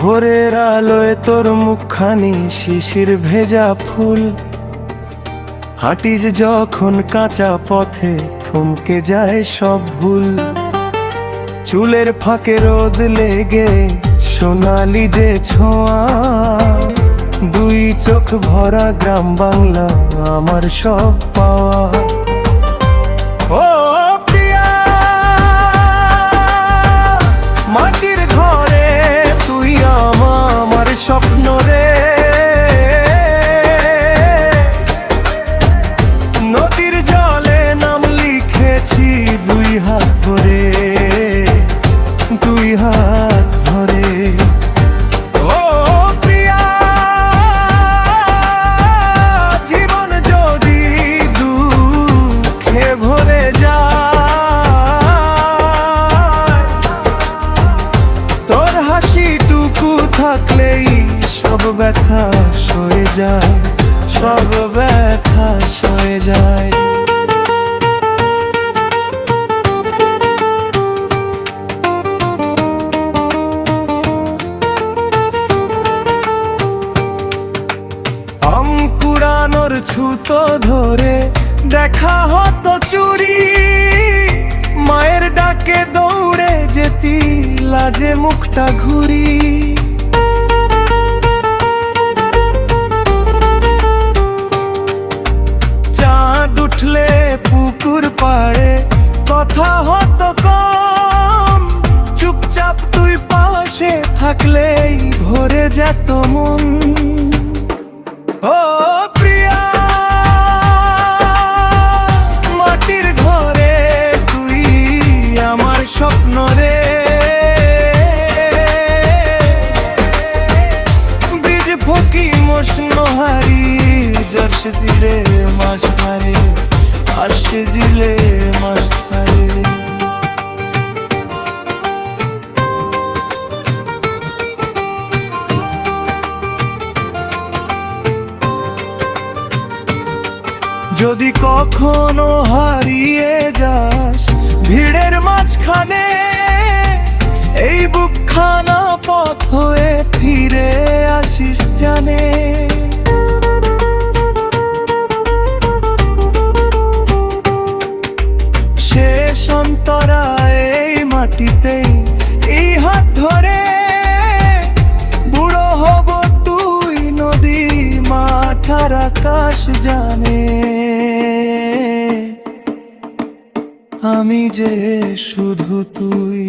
ভোরের আলোয় তোর মুখখানি শিশির ভেজা ফুল, হাঁটিস যখন কাঁচা পথে থমকে যায় সব ভুল। চুলের ফাঁকে রোদ লেগে সোনালি যে ছোঁয়া, দুই চোখ ভরা গ্রাম বাংলা আমার সব পাওয়া। ও প্রিয়া, মাটির ঘরে তুই আমার স্বপ্ন রে। নদীর জলে নাম লিখেছি দুই হাত ভরে, দুই হাত ভরে। ও প্রিয়া, জীবন যদি দুঃখে ভরে যায়, তোর হাসিটুকু থাকলেই সব ব্যথা সয়ে যায়, সব ব্যথা সয়ে যায়। অঙ্কুরানোর ছুতো ধরে দেখা হতো চুরি, মায়ের ডাকে দৌড়ে যেতি লাজে মুখটা ঘুরি। চাঁদ উঠলে পুকুর পাড়ে কথা হতো কম, চুপচাপ তুই পাশে থাকলেই ভরে যেত মন। ও প্রিয়া, মাটির ঘরে তুই আমার স্বপ্ন রে। বীজ ফকি মশনহারি জর্ষ দিলে মাস ধরে, আসে জিলে মাস ধরে। যদি কখনো হারিয়ে যাস ভিড়ের মাঝখানে, এই বুকখানা পথ হয়ে ফিরে আসিস জানে। শেষ অন্তরায় এই মাটিতেই এই হাত ধরে, বুড়ো হব তুই নদী মাঠ আর আকাশ জানে, আমি যে শুধু তুই।